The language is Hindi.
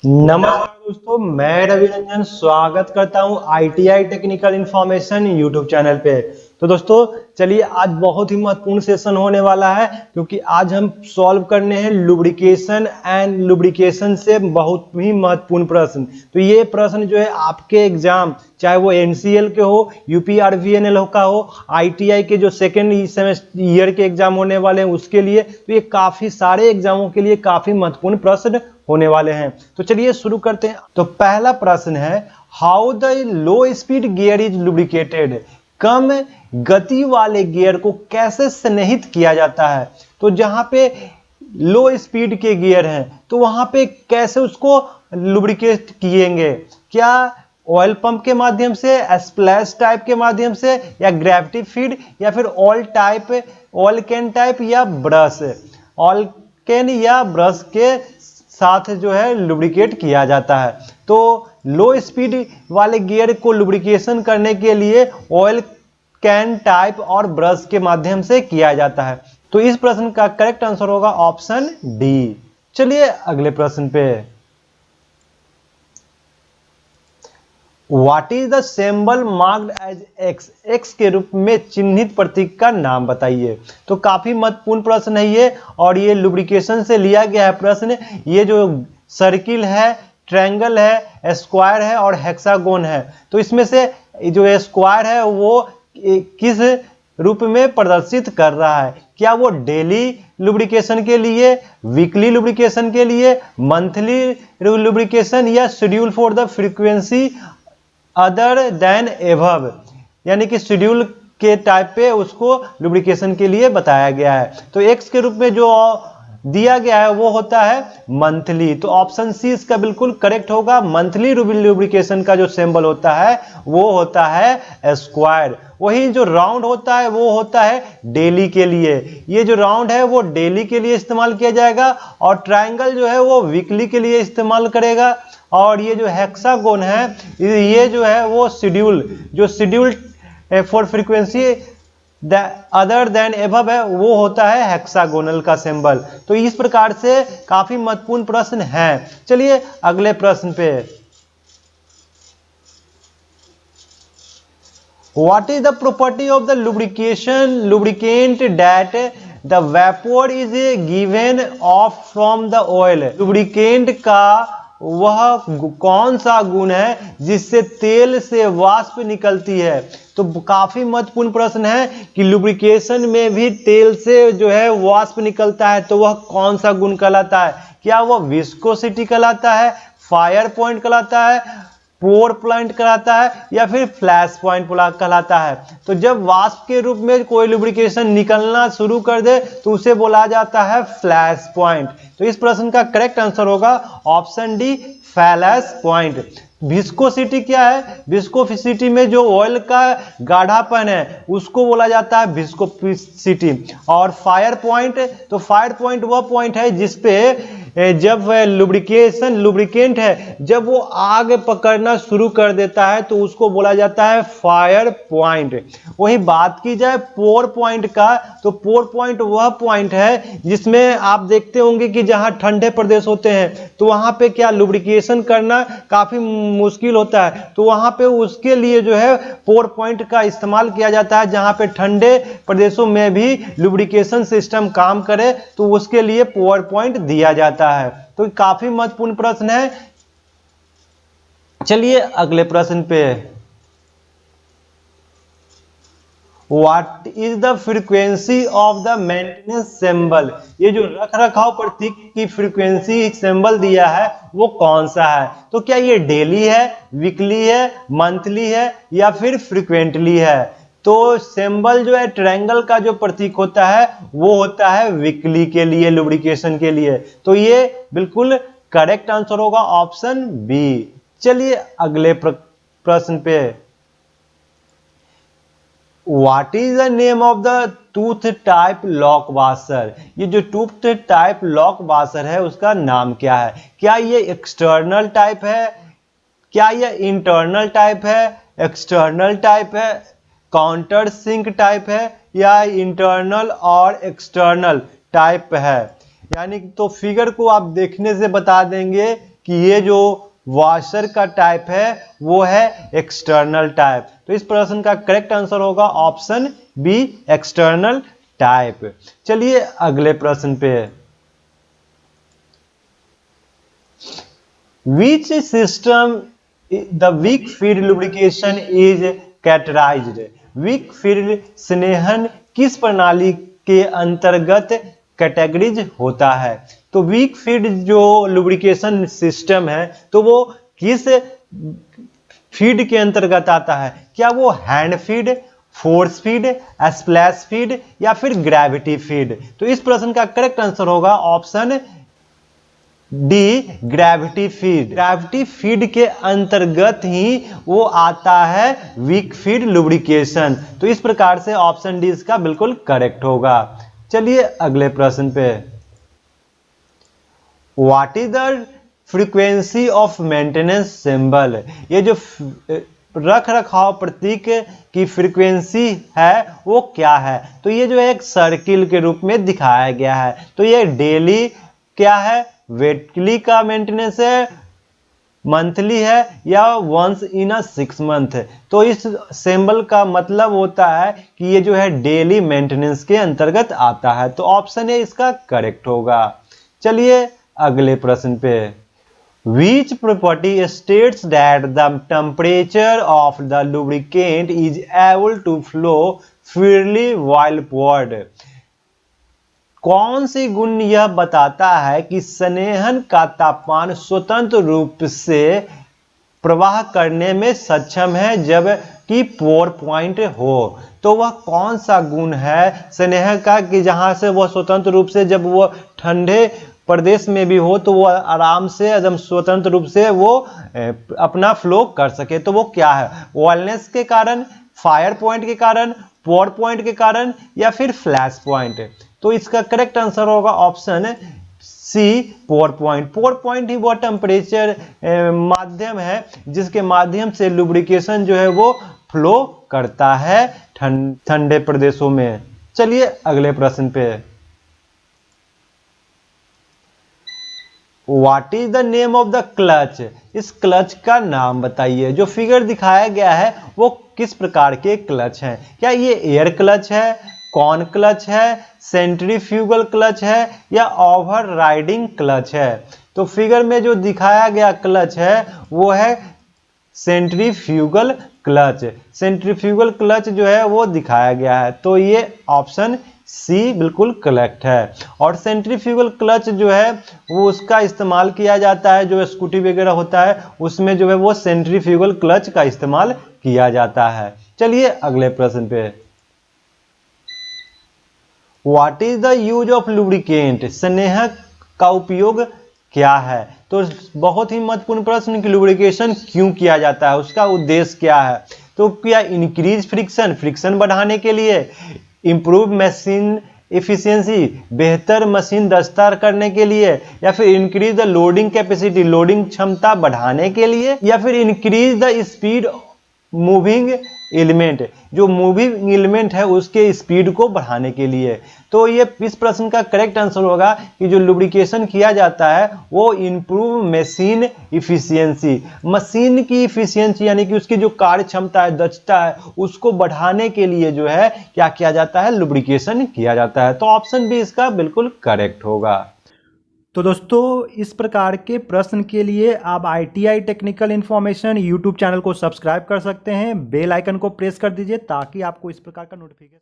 नमस्कार दोस्तों, मैं रवि रंजन स्वागत करता हूं ITI technical information YouTube channel पे। तो दोस्तों चलिए, आज बहुत ही महत्वपूर्ण सेशन होने वाला है क्योंकि आज हम सॉल्व करने हैं लुब्रिकेशन एंड लुब्रिकेशन से बहुत ही महत्वपूर्ण प्रश्न। तो ये प्रश्न जो है आपके एग्जाम, चाहे वो एनसीएल के हो, यूपीआरवीएनएल का हो, आईटीआई के जो सेकेंड सेमेस्टर ईयर के एग्जाम होने वाले हैं उसके लिए, तो ये काफी सारे एग्जामों के लिए काफी महत्वपूर्ण प्रश्न होने वाले हैं। तो चलिए शुरू करते हैं। तो पहला प्रश्न है, how the low speed gear is lubricated. कम गति वाले गियर को कैसे स्नेहित किया जाता है। तो जहां पे लो स्पीड के गियर हैं तो वहां पे कैसे उसको लुब्रिकेट किएंगे। क्या ऑयल पंप के माध्यम से, स्प्लैश टाइप के माध्यम से, या ग्रेविटी फीड, या फिर oil type, oil can type, या ब्रश। ऑयल कैन या ब्रश के साथ जो है लुब्रिकेट किया जाता है। तो लो स्पीड वाले गियर को लुब्रिकेशन करने के लिए ऑयल कैन टाइप और ब्रश के माध्यम से किया जाता है। तो इस प्रश्न का करेक्ट आंसर होगा ऑप्शन डी। चलिए अगले प्रश्न पे। What is the symbol marked as X? X के रूप में चिन्हित प्रतीक का नाम बताइए। तो काफी महत्वपूर्ण प्रश्न है ये, और ये लुब्रिकेशन से लिया गया है प्रश्न। ये जो सर्किल है, ट्रायंगल है, स्क्वायर है और हेक्सागोन है, तो इसमें से जो स्क्वायर है वो किस रूप में प्रदर्शित कर रहा है। क्या वो डेली लुब्रिकेशन के लिए, वीकली लुब्रिकेशन के लिए, मंथली लुब्रिकेशन, या schedule for the frequency other than above, यानी कि शेड्यूल के टाइप पे उसको लुब्रिकेशन के लिए बताया गया है। तो एक्स के रूप में जो दिया गया है वो होता है मंथली। तो ऑप्शन सी इसका बिल्कुल करेक्ट होगा। मंथली लुब्रिकेशन का जो सिंबल होता है वो होता है स्क्वायर। वही जो राउंड होता है वो होता है डेली के लिए। ये जो राउंड है वो डेली के लिए इस्तेमाल किया जाएगा, और ट्रायंगल जो है वो वीकली के लिए इस्तेमाल करेगा, और ये जो हेक्सागोन है ये जो है वो schedule for frequency other than above है, वो होता है हेक्सागोनल का सिंबल। तो इस प्रकार से काफी महत्वपूर्ण प्रश्न है। चलिए अगले प्रश्न पे। What is the property of the lubricant that the vapor is given off from the oil? Lubricant का वह कौन सा गुण है जिससे तेल से वाष्प निकलती है। तो काफी महत्वपूर्ण प्रश्न है कि लुब्रिकेशन में भी तेल से जो है वाष्प निकलता है, तो वह कौन सा गुण कहलाता है। क्या वह विस्कोसिटी कहलाता है, फायर पॉइंट कहलाता है, पोर पॉइंट कहलाता है, या फिर फ्लैश पॉइंट कहलाता है। तो जब वाष्प के रूप में कोई लुब्रिकेशन निकलना शुरू कर दे तो उसे बोला जाता है फ्लैश पॉइंट। तो इस प्रश्न का करेक्ट आंसर होगा option D, flash point. Viscosity क्या है? विस्कोसिटी में जो ऑयल का गाढ़ापन है उसको बोला जाता है विस्कोसिटी। और फायर पॉइंट, तो फायर पॉइंट वह पॉइंट है जिसपे जब लुब्रिकेंट है जब वो आग पकड़ना शुरू कर देता है तो उसको बोला जाता है फायर पॉइंट। वही बात की जाए पोर पॉइंट का, तो पोर पॉइंट वह पॉइंट है जिसमें आप देखते होंगे कि जहां ठंडे प्रदेश होते हैं तो वहां पे क्या लुब्रिकेशन करना काफी मुश्किल होता है, तो वहां पे उसके लिए जो है पोर पॉइंट का इस्तेमाल किया जाता है। जहां पे ठंडे प्रदेशों में भी लुब्रिकेशन सिस्टम काम करे तो उसके लिए पोर पॉइंट दिया जाता है। तो काफी महत्वपूर्ण प्रश्न है। चलिए अगले प्रश्न पे। What is the frequency of the maintenance symbol? ये जो रख रखाव प्रतीक की फ्रीक्वेंसी सिंबल दिया है वो कौन सा है। तो क्या ये डेली है, वीकली है, मंथली है, या फिर फ्रीक्वेंटली है। तो सिंबल जो है ट्रायंगल का जो प्रतीक होता है वो होता है वीकली के लिए, लुब्रिकेशन के लिए। तो ये बिल्कुल करेक्ट आंसर होगा ऑप्शन बी। चलिए अगले प्रश्न पे। What is the name of the tooth type lock washer? ये जो टूथ टाइप लॉक वाशर है उसका नाम क्या है। क्या ये एक्सटर्नल टाइप है, क्या ये इंटरनल टाइप है, एक्सटर्नल टाइप है, काउंटर सिंक टाइप है, या इंटरनल और एक्सटर्नल टाइप है। यानी तो फिगर को आप देखने से बता देंगे कि ये जो वॉशर का टाइप है वो है एक्सटर्नल टाइप। तो इस प्रश्न का करेक्ट आंसर होगा ऑप्शन बी, एक्सटर्नल टाइप। चलिए अगले प्रश्न पे। Which system the wick feed lubrication is categorized? Wick feed स्नेहन किस प्रणाली के अंतर्गत कैटेगरीज होता है? तो वीक फीड जो लुब्रिकेशन सिस्टम है तो वो किस फीड के अंतर्गत आता है? क्या वो hand feed, force feed, splash feed या फिर ग्रेविटी फीड? तो इस प्रश्न का करेक्ट आंसर होगा option D, gravity feed. Gravity feed के अंतर्गत ही वो आता है वीक फीड लुब्रिकेशन। तो इस प्रकार से ऑप्शन डी इसका बिल्कुल करेक्ट होगा। चलिए अगले प्रश्न पे। What is the frequency of maintenance symbol? ये जो रख रखाव प्रतीक की फ्रीक्वेंसी है वो क्या है? तो ये जो है एक सर्किल के रूप में दिखाया गया है। तो ये डेली क्या है, वीकली का मेंटेनेंस है, मंथली है या वंस इन अ 6 मंथ। तो इस सिंबल का मतलब होता है कि ये जो है डेली मेंटेनेंस के अंतर्गत आता है। तो ऑप्शन ए इसका करेक्ट होगा। चलिए अगले प्रश्न पे। Which property states that the temperature of the lubricant is able to flow freely while poured? कौन सी गुण यह बताता है कि स्नेहन का तापमान स्वतंत्र रूप से प्रवाह करने में सक्षम है जब कि पोर पॉइंट हो? तो वह कौन सा गुण है स्नेह का कि जहां से वह स्वतंत्र रूप से, जब वो ठंडे प्रदेश में भी हो तो वो आराम से एकदम स्वतंत्र रूप से वो अपना फ्लो कर सके? तो वो क्या है? वॉलनेस के कारण, फायर पॉइंट के कारण, पोर पॉइंट के कारण या फिर फ्लैश पॉइंट? तो इसका करेक्ट आंसर होगा option C, pour point. Pour point ही वो टेम्परेचर माध्यम है जिसके माध्यम से लुब्रिकेशन जो है वो फ्लो करता है ठंडे प्रदेशों में। चलिए अगले प्रश्न पे। What is the name of the clutch? इस क्लच का नाम बताइए। जो फिगर दिखाया गया है वो किस प्रकार के क्लच हैं? क्या ये एयर क्लच है, कॉर्न क्लच है, सेंट्रीफ्यूगल क्लच है या ओवर राइडिंग क्लच है? तो फिगर में जो दिखाया गया क्लच है वो है सेंट्रीफ्यूगल क्लच। सेंट्रीफ्यूगल क्लच जो है वो दिखाया गया है। तो ये ऑप्शन सी बिल्कुल करेक्ट है। और सेंट्रीफ्यूगल क्लच जो है वो उसका इस्तेमाल किया जाता है, जो स्कूटी वगैरह होता है उसमें जो है वो सेंट्रीफ्यूगल क्लच का इस्तेमाल किया जाता है। चलिए अगले प्रश्न पे। What is the use of lubricant? स्नेहक का उपयोग क्या है? तो बहुत ही महत्वपूर्ण प्रश्न कि लुब्रिकेशन क्यों किया जाता है, उसका उद्देश्य क्या है? तो क्या इंक्रीज फ्रिक्शन, फ्रिक्शन बढ़ाने के लिए, इंप्रूव मशीन एफिशिएंसी, बेहतर मशीन दस्ता करने के लिए, या फिर increase the loading capacity, loading क्षमता बढ़ाने के लिए, या फिर increase the speed moving element, जो मूविंग एलिमेंट है उसके स्पीड को बढ़ाने के लिए? तो ये इस प्रश्न का करेक्ट आंसर होगा कि जो लुब्रिकेशन किया जाता है वो इंप्रूव मशीन इफिशियंसी, मशीन की इफिशियंसी यानी कि उसकी जो कार्य क्षमता है, दक्षता है, उसको बढ़ाने के लिए जो है क्या किया जाता है? लुब्रिकेशन किया जाता है। तो ऑप्शन बी इसका बिल्कुल करेक्ट होगा। तो दोस्तों इस प्रकार के प्रश्न के लिए आप ITI technical information YouTube channel को सब्सक्राइब कर सकते हैं। बेल आइकन को प्रेस कर दीजिए ताकि आपको इस प्रकार का नोटिफिकेशन